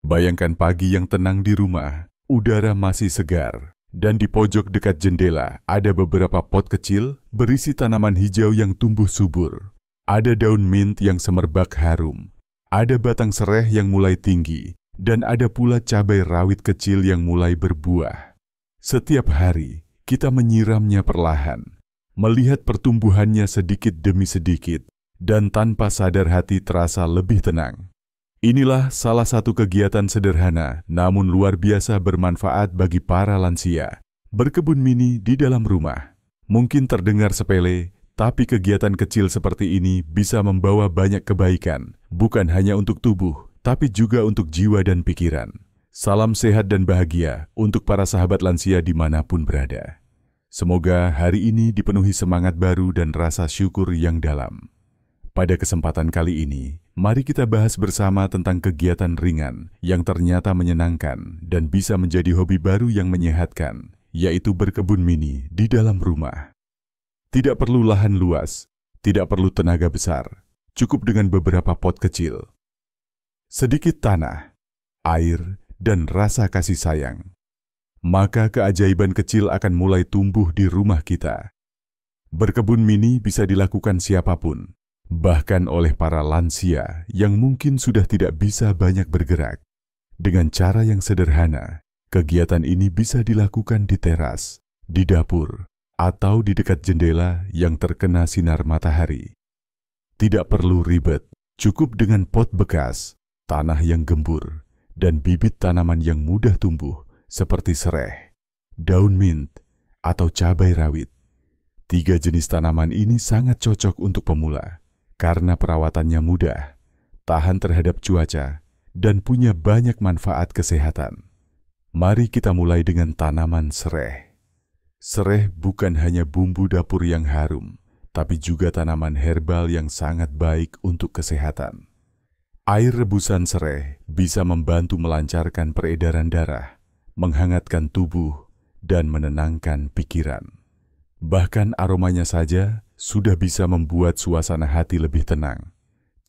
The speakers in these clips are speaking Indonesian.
Bayangkan pagi yang tenang di rumah, udara masih segar, dan di pojok dekat jendela ada beberapa pot kecil berisi tanaman hijau yang tumbuh subur. Ada daun mint yang semerbak harum, ada batang sereh yang mulai tinggi, dan ada pula cabai rawit kecil yang mulai berbuah. Setiap hari, kita menyiramnya perlahan, melihat pertumbuhannya sedikit demi sedikit, dan tanpa sadar hati terasa lebih tenang. Inilah salah satu kegiatan sederhana namun luar biasa bermanfaat bagi para lansia. Berkebun mini di dalam rumah. Mungkin terdengar sepele, tapi kegiatan kecil seperti ini bisa membawa banyak kebaikan, bukan hanya untuk tubuh, tapi juga untuk jiwa dan pikiran. Salam sehat dan bahagia untuk para sahabat lansia dimanapun berada. Semoga hari ini dipenuhi semangat baru dan rasa syukur yang dalam. Pada kesempatan kali ini, mari kita bahas bersama tentang kegiatan ringan yang ternyata menyenangkan dan bisa menjadi hobi baru yang menyehatkan, yaitu berkebun mini di dalam rumah. Tidak perlu lahan luas, tidak perlu tenaga besar, cukup dengan beberapa pot kecil. Sedikit tanah, air, dan rasa kasih sayang. Maka keajaiban kecil akan mulai tumbuh di rumah kita. Berkebun mini bisa dilakukan siapapun, bahkan oleh para lansia yang mungkin sudah tidak bisa banyak bergerak. Dengan cara yang sederhana, kegiatan ini bisa dilakukan di teras, di dapur, atau di dekat jendela yang terkena sinar matahari. Tidak perlu ribet, cukup dengan pot bekas, tanah yang gembur, dan bibit tanaman yang mudah tumbuh seperti sereh, daun mint, atau cabai rawit. 3 jenis tanaman ini sangat cocok untuk pemula, karena perawatannya mudah, tahan terhadap cuaca, dan punya banyak manfaat kesehatan. Mari kita mulai dengan tanaman sereh. Sereh bukan hanya bumbu dapur yang harum, tapi juga tanaman herbal yang sangat baik untuk kesehatan. Air rebusan sereh bisa membantu melancarkan peredaran darah, menghangatkan tubuh, dan menenangkan pikiran. Bahkan aromanya saja sudah bisa membuat suasana hati lebih tenang.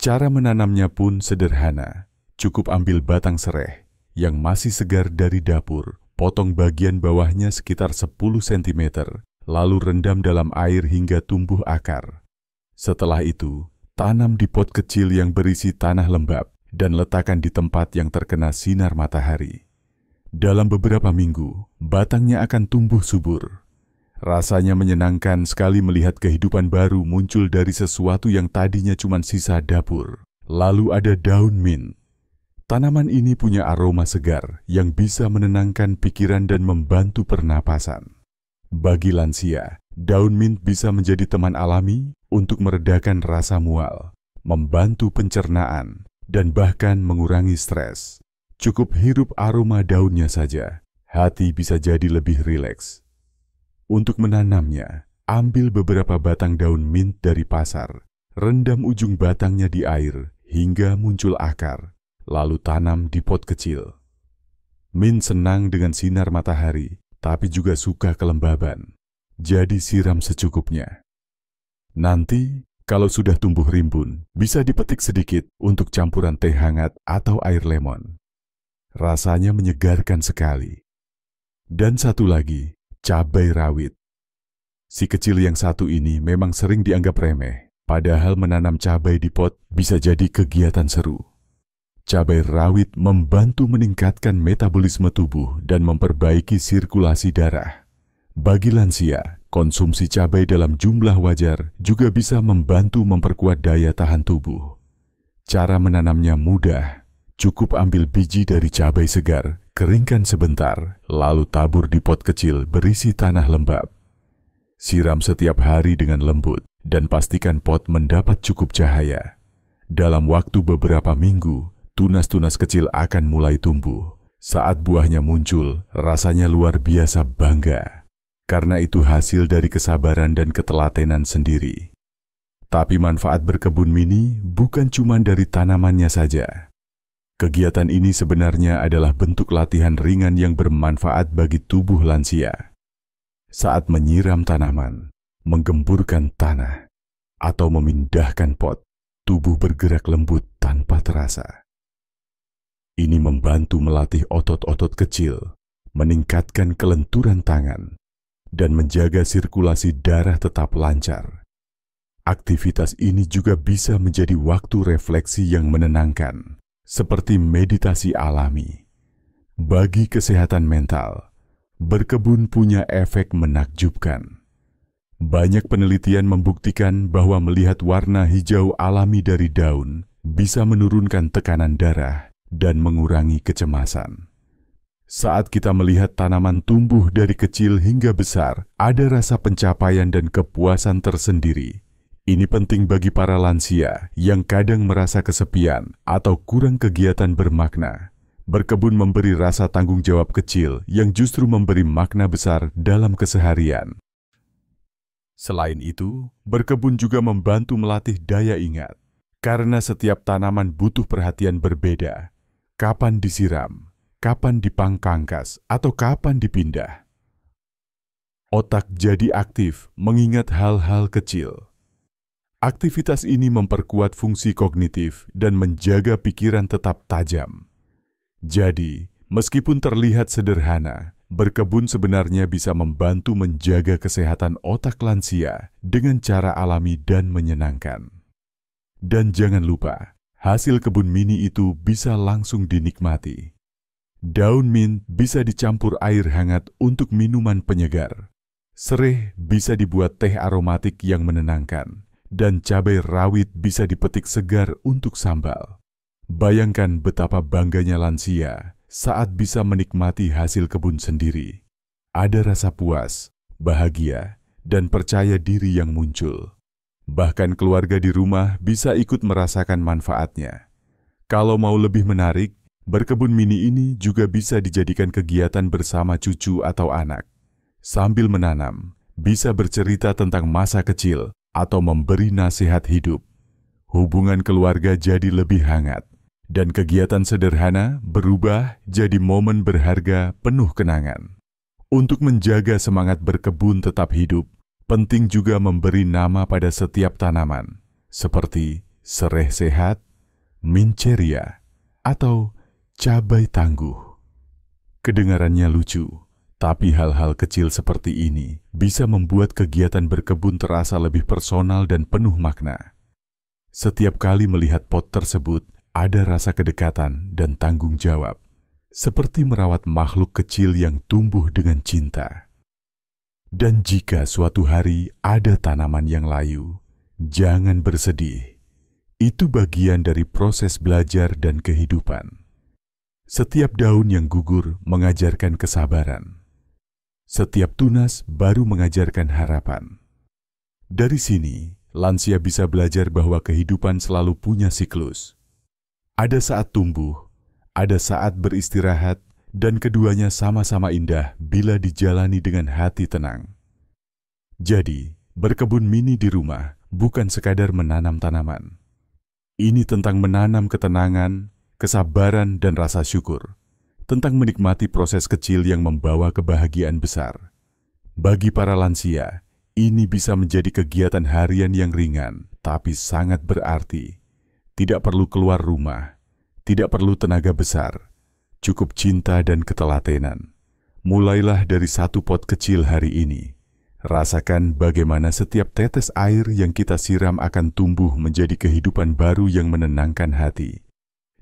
Cara menanamnya pun sederhana. Cukup ambil batang sereh yang masih segar dari dapur, potong bagian bawahnya sekitar 10 cm, lalu rendam dalam air hingga tumbuh akar. Setelah itu, tanam di pot kecil yang berisi tanah lembab dan letakkan di tempat yang terkena sinar matahari. Dalam beberapa minggu, batangnya akan tumbuh subur. Rasanya menyenangkan sekali melihat kehidupan baru muncul dari sesuatu yang tadinya cuma sisa dapur. Lalu ada daun mint. Tanaman ini punya aroma segar yang bisa menenangkan pikiran dan membantu pernapasan. Bagi lansia, daun mint bisa menjadi teman alami untuk meredakan rasa mual, membantu pencernaan, dan bahkan mengurangi stres. Cukup hirup aroma daunnya saja, hati bisa jadi lebih rileks. Untuk menanamnya, ambil beberapa batang daun mint dari pasar, rendam ujung batangnya di air hingga muncul akar, lalu tanam di pot kecil. Mint senang dengan sinar matahari, tapi juga suka kelembaban, jadi siram secukupnya. Nanti, kalau sudah tumbuh rimbun, bisa dipetik sedikit untuk campuran teh hangat atau air lemon. Rasanya menyegarkan sekali. Dan satu lagi, cabai rawit. Si kecil yang satu ini memang sering dianggap remeh, padahal menanam cabai di pot bisa jadi kegiatan seru. Cabai rawit membantu meningkatkan metabolisme tubuh dan memperbaiki sirkulasi darah. Bagi lansia, konsumsi cabai dalam jumlah wajar juga bisa membantu memperkuat daya tahan tubuh. Cara menanamnya mudah. Cukup ambil biji dari cabai segar, keringkan sebentar, lalu tabur di pot kecil berisi tanah lembab. Siram setiap hari dengan lembut, dan pastikan pot mendapat cukup cahaya. Dalam waktu beberapa minggu, tunas-tunas kecil akan mulai tumbuh. Saat buahnya muncul, rasanya luar biasa bangga. Karena itu hasil dari kesabaran dan ketelatenan sendiri. Tapi manfaat berkebun mini bukan cuma dari tanamannya saja. Kegiatan ini sebenarnya adalah bentuk latihan ringan yang bermanfaat bagi tubuh lansia. Saat menyiram tanaman, menggemburkan tanah, atau memindahkan pot, tubuh bergerak lembut tanpa terasa. Ini membantu melatih otot-otot kecil, meningkatkan kelenturan tangan, dan menjaga sirkulasi darah tetap lancar. Aktivitas ini juga bisa menjadi waktu refleksi yang menenangkan, seperti meditasi alami. Bagi kesehatan mental, berkebun punya efek menakjubkan. Banyak penelitian membuktikan bahwa melihat warna hijau alami dari daun bisa menurunkan tekanan darah dan mengurangi kecemasan. Saat kita melihat tanaman tumbuh dari kecil hingga besar, ada rasa pencapaian dan kepuasan tersendiri. Ini penting bagi para lansia yang kadang merasa kesepian atau kurang kegiatan bermakna. Berkebun memberi rasa tanggung jawab kecil yang justru memberi makna besar dalam keseharian. Selain itu, berkebun juga membantu melatih daya ingat. Karena setiap tanaman butuh perhatian berbeda. Kapan disiram, kapan dipangkas, atau kapan dipindah. Otak jadi aktif mengingat hal-hal kecil. Aktivitas ini memperkuat fungsi kognitif dan menjaga pikiran tetap tajam. Jadi, meskipun terlihat sederhana, berkebun sebenarnya bisa membantu menjaga kesehatan otak lansia dengan cara alami dan menyenangkan. Dan jangan lupa, hasil kebun mini itu bisa langsung dinikmati. Daun mint bisa dicampur air hangat untuk minuman penyegar. Sereh bisa dibuat teh aromatik yang menenangkan. Dan cabai rawit bisa dipetik segar untuk sambal. Bayangkan betapa bangganya lansia saat bisa menikmati hasil kebun sendiri. Ada rasa puas, bahagia, dan percaya diri yang muncul. Bahkan keluarga di rumah bisa ikut merasakan manfaatnya. Kalau mau lebih menarik, berkebun mini ini juga bisa dijadikan kegiatan bersama cucu atau anak. Sambil menanam, bisa bercerita tentang masa kecil atau memberi nasihat hidup. Hubungan keluarga jadi lebih hangat, dan kegiatan sederhana berubah jadi momen berharga penuh kenangan. Untuk menjaga semangat berkebun tetap hidup, penting juga memberi nama pada setiap tanaman, seperti sereh sehat, mint ceria, atau cabai tangguh. Kedengarannya lucu, tapi hal-hal kecil seperti ini bisa membuat kegiatan berkebun terasa lebih personal dan penuh makna. Setiap kali melihat pot tersebut, ada rasa kedekatan dan tanggung jawab, seperti merawat makhluk kecil yang tumbuh dengan cinta. Dan jika suatu hari ada tanaman yang layu, jangan bersedih. Itu bagian dari proses belajar dan kehidupan. Setiap daun yang gugur mengajarkan kesabaran. Setiap tunas baru mengajarkan harapan. Dari sini, lansia bisa belajar bahwa kehidupan selalu punya siklus. Ada saat tumbuh, ada saat beristirahat, dan keduanya sama-sama indah bila dijalani dengan hati tenang. Jadi, berkebun mini di rumah bukan sekadar menanam tanaman. Ini tentang menanam ketenangan, kesabaran, dan rasa syukur. Tentang menikmati proses kecil yang membawa kebahagiaan besar. Bagi para lansia, ini bisa menjadi kegiatan harian yang ringan, tapi sangat berarti. Tidak perlu keluar rumah, tidak perlu tenaga besar, cukup cinta dan ketelatenan. Mulailah dari satu pot kecil hari ini. Rasakan bagaimana setiap tetes air yang kita siram akan tumbuh menjadi kehidupan baru yang menenangkan hati.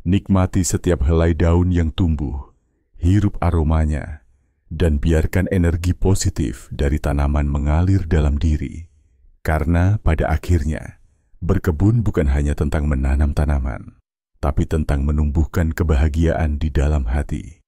Nikmati setiap helai daun yang tumbuh, hirup aromanya, dan biarkan energi positif dari tanaman mengalir dalam diri. Karena pada akhirnya, berkebun bukan hanya tentang menanam tanaman, tapi tentang menumbuhkan kebahagiaan di dalam hati.